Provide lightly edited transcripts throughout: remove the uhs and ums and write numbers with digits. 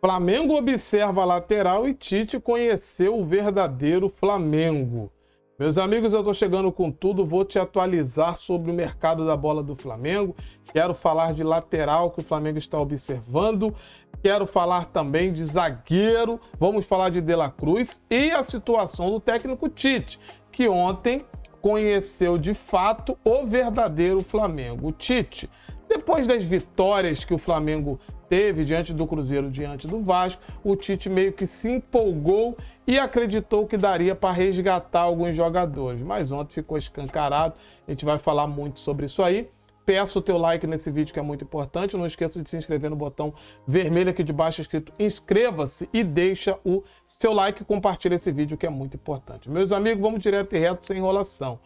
Flamengo observa a lateral e Tite conheceu o verdadeiro Flamengo. Meus amigos, eu estou chegando com tudo, vou te atualizar sobre o mercado da bola do Flamengo. Quero falar de lateral que o Flamengo está observando. Quero falar também de zagueiro. Vamos falar de De La Cruz e a situação do técnico Tite, que ontem conheceu de fato o verdadeiro Flamengo. O Tite, depois das vitórias que o Flamengo teve diante do Cruzeiro, diante do Vasco, o Tite meio que se empolgou e acreditou que daria para resgatar alguns jogadores. Mas ontem ficou escancarado, a gente vai falar muito sobre isso aí. Peço o teu like nesse vídeo que é muito importante, não esqueça de se inscrever no botão vermelho aqui de baixo escrito inscreva-se e deixa o seu like e compartilha esse vídeo que é muito importante. Meus amigos, vamos direto e reto sem enrolação.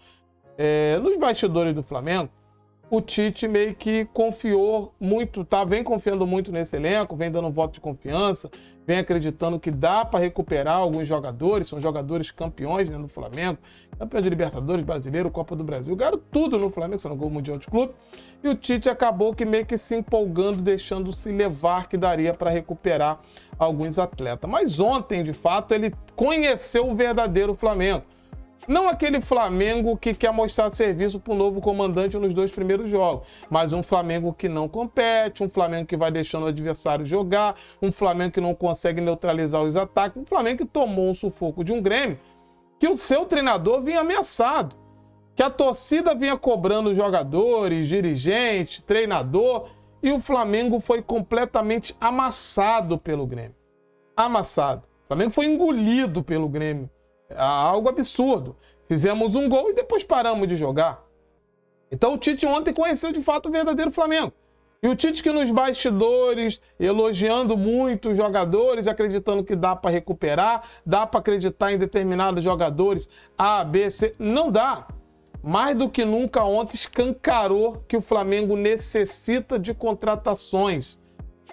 Nos bastidores do Flamengo, o Tite meio que confiou muito, vem confiando muito nesse elenco, vem dando um voto de confiança, vem acreditando que dá para recuperar alguns jogadores, são jogadores campeões, né, no Flamengo, campeão de Libertadores, Brasileiro, Copa do Brasil, ganharam tudo no Flamengo, só não ganhou o Mundial de Clube, e o Tite acabou que meio que se empolgando, deixando-se levar que daria para recuperar alguns atletas. Mas ontem, de fato, ele conheceu o verdadeiro Flamengo. Não aquele Flamengo que quer mostrar serviço para o novo comandante nos 2 primeiros jogos, mas um Flamengo que não compete, um Flamengo que vai deixando o adversário jogar, um Flamengo que não consegue neutralizar os ataques, um Flamengo que tomou um sufoco de um Grêmio, que o seu treinador vinha ameaçado, que a torcida vinha cobrando jogadores, dirigentes, treinador, e o Flamengo foi completamente amassado pelo Grêmio. Amassado. O Flamengo foi engolido pelo Grêmio. Algo absurdo. Fizemos um gol e depois paramos de jogar. Então o Tite ontem conheceu de fato o verdadeiro Flamengo. E o Tite que nos bastidores, elogiando muito os jogadores, acreditando que dá para recuperar, dá para acreditar em determinados jogadores A, B, C. Não dá. Mais do que nunca ontem escancarou que o Flamengo necessita de contratações.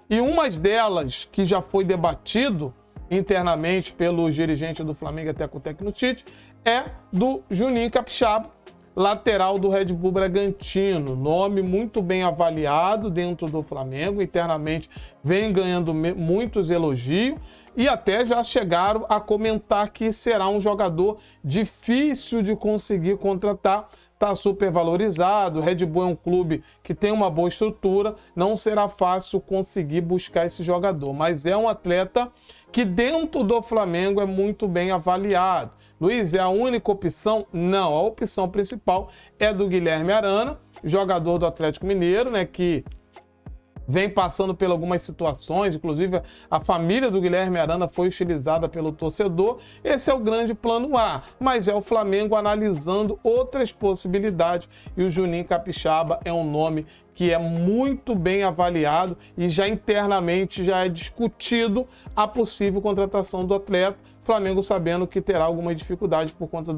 E uma delas que já foi debatido internamente pelo dirigente do Flamengo até com o técnico Tite, é do Juninho Capixaba, lateral do Red Bull Bragantino. Nome muito bem avaliado dentro do Flamengo, internamente vem ganhando muitos elogios e até já chegaram a comentar que será um jogador difícil de conseguir contratar. Está super valorizado, o Red Bull é um clube que tem uma boa estrutura, não será fácil conseguir buscar esse jogador, mas é um atleta que dentro do Flamengo é muito bem avaliado. Luiz, é a única opção? Não, a opção principal é do Guilherme Arana, jogador do Atlético Mineiro, né, que vem passando por algumas situações, inclusive a família do Guilherme Arana foi utilizada pelo torcedor. Esse é o grande plano A, mas é o Flamengo analisando outras possibilidades e o Juninho Capixaba é um nome que é muito bem avaliado e já internamente já é discutido a possível contratação do atleta. Flamengo sabendo que terá alguma dificuldade por conta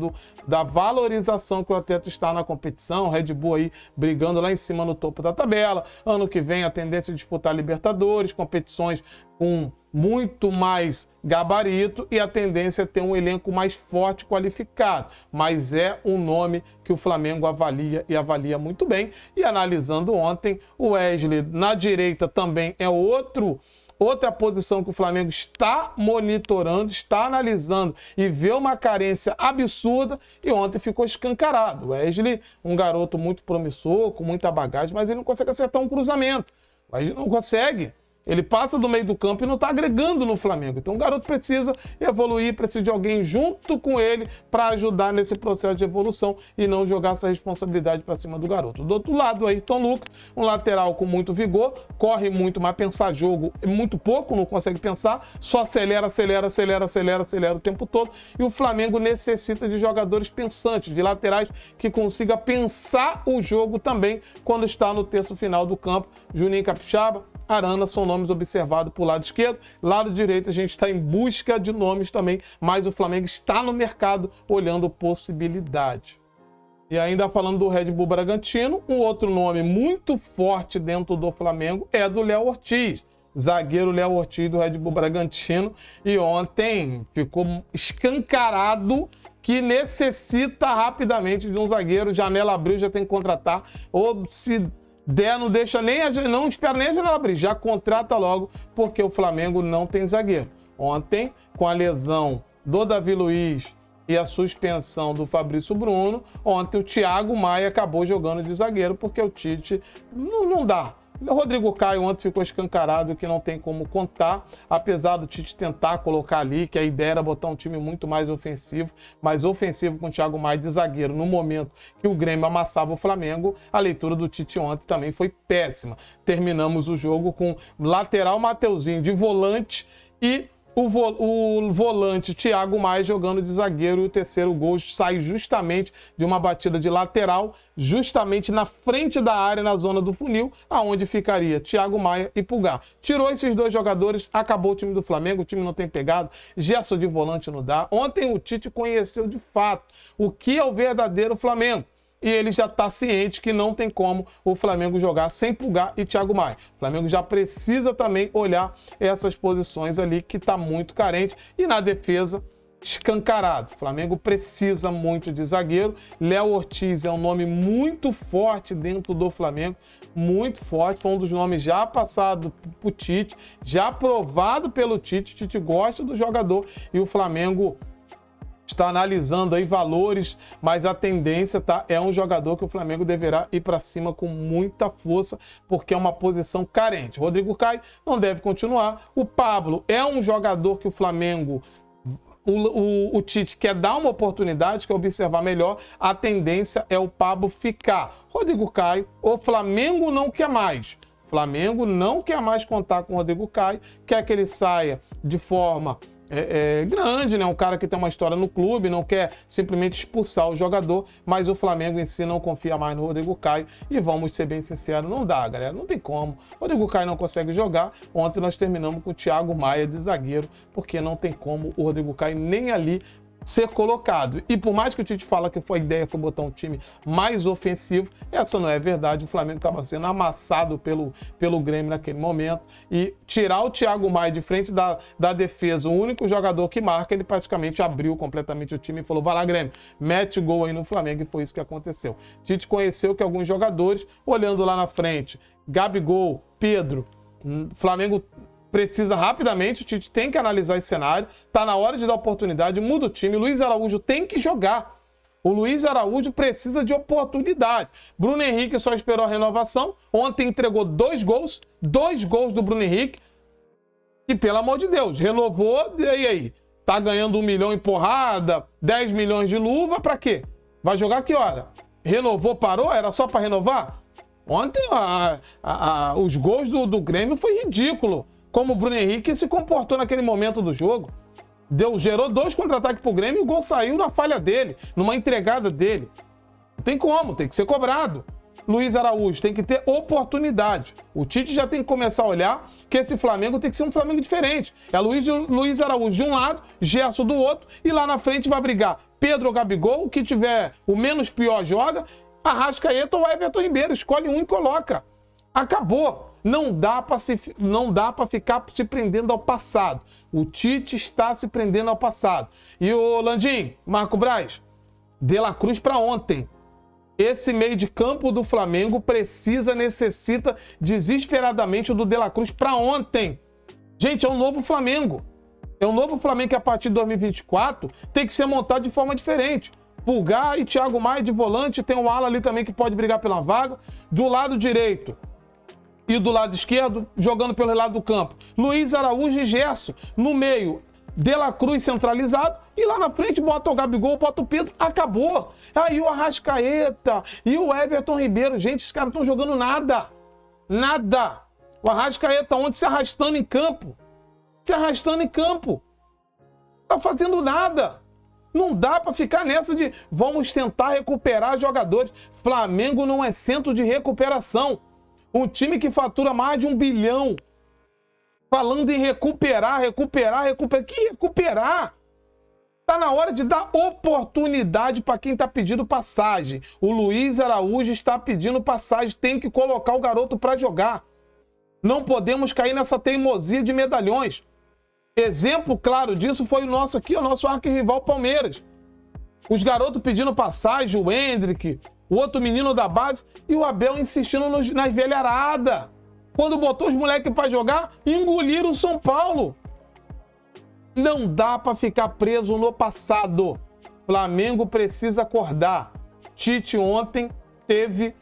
da valorização que o atleta está na competição, Red Bull aí brigando lá em cima no topo da tabela. Ano que vem a tendência é disputar Libertadores, competições com muito mais gabarito e a tendência é ter um elenco mais forte, qualificado. Mas é um nome que o Flamengo avalia e avalia muito bem. E analisando ontem, o Wesley na direita também é outra posição que o Flamengo está monitorando, está analisando e vê uma carência absurda e ontem ficou escancarado. O Wesley, um garoto muito promissor, com muita bagagem, mas ele não consegue acertar um cruzamento. O Wesley não consegue. Ele passa do meio do campo e não está agregando no Flamengo. Então o garoto precisa evoluir, precisa de alguém junto com ele para ajudar nesse processo de evolução e não jogar essa responsabilidade para cima do garoto. Do outro lado, o Ayrton Lucas, um lateral com muito vigor, corre muito, mas pensar jogo é muito pouco, não consegue pensar, só acelera o tempo todo. E o Flamengo necessita de jogadores pensantes, de laterais que consiga pensar o jogo também quando está no terço final do campo. Juninho Capixaba, Arana são nomes observados por lado esquerdo. Lado direito a gente está em busca de nomes também, mas o Flamengo está no mercado olhando possibilidade. E ainda falando do Red Bull Bragantino, um outro nome muito forte dentro do Flamengo é do Léo Ortiz. Zagueiro Léo Ortiz do Red Bull Bragantino. E ontem ficou escancarado que necessita rapidamente de um zagueiro. Janela abriu, já tem que contratar. Ou se não deixa não espera nem a janela abrir, já contrata logo, porque o Flamengo não tem zagueiro. Ontem, com a lesão do Davi Luiz e a suspensão do Fabrício Bruno, ontem o Thiago Maia acabou jogando de zagueiro, porque o Tite não dá. O Rodrigo Caio ontem ficou escancarado, que não tem como contar, apesar do Tite tentar colocar ali, que a ideia era botar um time muito mais ofensivo com o Thiago Maia de zagueiro. No momento que o Grêmio amassava o Flamengo, a leitura do Tite ontem também foi péssima. Terminamos o jogo com lateral Mateuzinho de volante e o volante Thiago Maia jogando de zagueiro, e o terceiro gol sai justamente de uma batida de lateral, justamente na frente da área, na zona do funil, aonde ficaria Thiago Maia e Pulgar. Tirou esses dois jogadores, acabou o time do Flamengo, o time não tem pegado, Gerson de volante não dá. Ontem o Tite conheceu de fato o que é o verdadeiro Flamengo. E ele já está ciente que não tem como o Flamengo jogar sem Pulgar e Thiago Maia. O Flamengo já precisa também olhar essas posições ali que está muito carente. E na defesa, escancarado. O Flamengo precisa muito de zagueiro. Léo Ortiz é um nome muito forte dentro do Flamengo, muito forte. Foi um dos nomes já passado para o Tite, já aprovado pelo Tite. O Tite gosta do jogador e o Flamengo está analisando aí valores, mas a tendência é um jogador que o Flamengo deverá ir para cima com muita força, porque é uma posição carente. Rodrigo Caio não deve continuar. O Pablo é um jogador que o Flamengo, o Tite quer dar uma oportunidade, quer observar melhor. A tendência é o Pablo ficar. Rodrigo Caio, o Flamengo não quer mais. O Flamengo não quer mais contar com o Rodrigo Caio, quer que ele saia de forma grande, né? Um cara que tem uma história no clube, não quer simplesmente expulsar o jogador, mas o Flamengo em si não confia mais no Rodrigo Caio e vamos ser bem sinceros, não dá, galera, não tem como. O Rodrigo Caio não consegue jogar. Ontem nós terminamos com o Thiago Maia de zagueiro, porque não tem como o Rodrigo Caio nem ali ser colocado. E por mais que o Tite fala que a ideia foi botar um time mais ofensivo, essa não é verdade. O Flamengo estava sendo amassado pelo Grêmio naquele momento, e tirar o Thiago Maia de frente da defesa, o único jogador que marca, ele praticamente abriu completamente o time e falou: vai lá, Grêmio, mete gol aí no Flamengo, e foi isso que aconteceu. Tite conheceu que alguns jogadores, olhando lá na frente, Gabigol, Pedro, Flamengo precisa rapidamente, o Tite tem que analisar esse cenário, tá na hora de dar oportunidade, muda o time. Luiz Araújo tem que jogar. O Luiz Araújo precisa de oportunidade. Bruno Henrique só esperou a renovação, ontem entregou 2 gols do Bruno Henrique, e pelo amor de Deus, renovou, e aí? Tá ganhando 1 milhão em porrada, 10 milhões de luva, pra quê? Vai jogar que hora? Renovou, parou? Era só pra renovar? Ontem os gols do Grêmio foi ridículo. Como o Bruno Henrique se comportou naquele momento do jogo. Gerou 2 contra-ataques pro Grêmio e o gol saiu na falha dele, numa entregada dele. Não tem como, tem que ser cobrado. Luiz Araújo tem que ter oportunidade. O Tite já tem que começar a olhar que esse Flamengo tem que ser um Flamengo diferente. É Luiz Araújo de um lado, Gerson do outro, e lá na frente vai brigar Pedro ou Gabigol, o que tiver o menos pior joga, Arrascaeta ou Everton Ribeiro, escolhe um e coloca. Acabou. Não dá para ficar se prendendo ao passado. O Tite está se prendendo ao passado. E o Landim, Marco Braz, De La Cruz para ontem. Esse meio de campo do Flamengo necessita desesperadamente do De La Cruz para ontem. Gente, é um novo Flamengo. É um novo Flamengo que a partir de 2024 tem que ser montado de forma diferente. Pulgar e Thiago Maia de volante, tem o Ala ali também que pode brigar pela vaga. Do lado direito e do lado esquerdo, jogando pelo lado do campo, Luiz Araújo e Gerson. No meio, De La Cruz centralizado, e lá na frente bota o Gabigol, bota o Pedro, acabou. Aí o Arrascaeta e o Everton Ribeiro, gente, esses caras não estão jogando nada. Nada. O Arrascaeta ontem se arrastando em campo. Tá fazendo nada. Não dá para ficar nessa de vamos tentar recuperar jogadores. Flamengo não é centro de recuperação. Um time que fatura mais de 1 bilhão. Falando em recuperar. Que recuperar? Tá na hora de dar oportunidade para quem tá pedindo passagem. O Luiz Araújo está pedindo passagem. Tem que colocar o garoto para jogar. Não podemos cair nessa teimosia de medalhões. Exemplo claro disso foi o nosso arquirrival Palmeiras. Os garotos pedindo passagem, o Endrick, o outro menino da base, e o Abel insistindo na velharada. Quando botou os moleques para jogar, engoliram o São Paulo. Não dá para ficar preso no passado. Flamengo precisa acordar. Tite ontem teve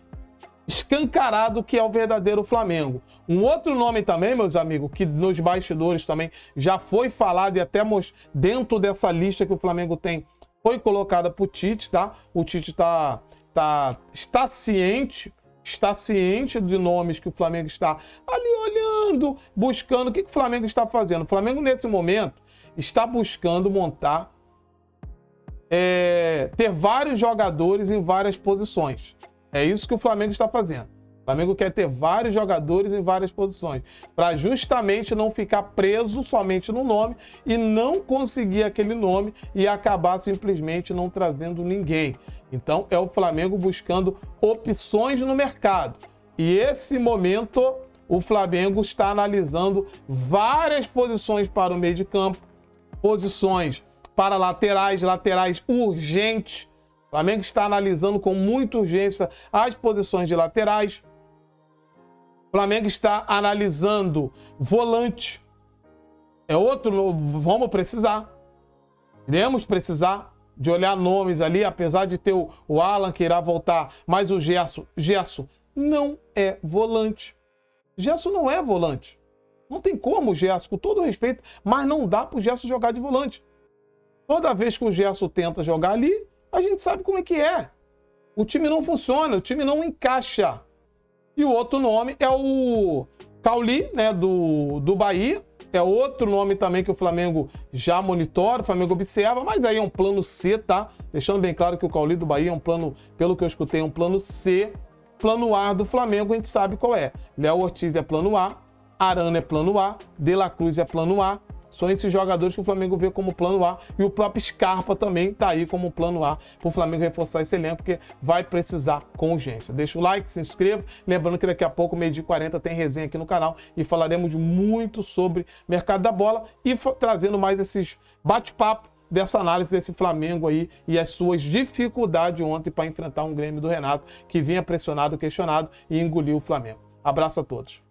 escancarado que é o verdadeiro Flamengo. Um outro nome também, meus amigos, que nos bastidores também já foi falado e até dentro dessa lista que o Flamengo tem, foi colocada para o Tite, tá? O Tite está ciente de nomes que o Flamengo está ali olhando, buscando. O que o Flamengo está fazendo? O Flamengo, nesse momento, está buscando montar, ter vários jogadores em várias posições. É isso que o Flamengo está fazendo. O Flamengo quer ter vários jogadores em várias posições, para justamente não ficar preso somente no nome e não conseguir aquele nome e acabar simplesmente não trazendo ninguém. Então é o Flamengo buscando opções no mercado. E esse momento o Flamengo está analisando várias posições para o meio de campo, posições para laterais urgentes. O Flamengo está analisando com muita urgência as posições de laterais. O Flamengo está analisando volante. Vamos precisar. Iremos precisar de olhar nomes ali, apesar de ter o Alan que irá voltar, mas o Gerson não é volante. Gerson não é volante. Não tem como o Gerson, com todo respeito, mas não dá para o Gerson jogar de volante. Toda vez que o Gerson tenta jogar ali, a gente sabe como é que é. O time não funciona, o time não encaixa. E o outro nome é o Cauli, né, do Bahia. É outro nome também que o Flamengo já monitora, o Flamengo observa, mas aí é um plano C, tá? Deixando bem claro que o Cauli do Bahia é um plano, pelo que eu escutei, é um plano C. Plano A do Flamengo a gente sabe qual é. Léo Ortiz é plano A, Arana é plano A, De La Cruz é plano A. São esses jogadores que o Flamengo vê como plano A. E o próprio Scarpa também está aí como plano A para o Flamengo reforçar esse elenco, porque vai precisar com urgência. Deixa o like, se inscreva. Lembrando que daqui a pouco, 12h40, tem resenha aqui no canal e falaremos muito sobre mercado da bola e trazendo mais esses bate-papo dessa análise desse Flamengo aí e as suas dificuldades ontem para enfrentar um Grêmio do Renato que vinha pressionado, questionado e engoliu o Flamengo. Abraço a todos.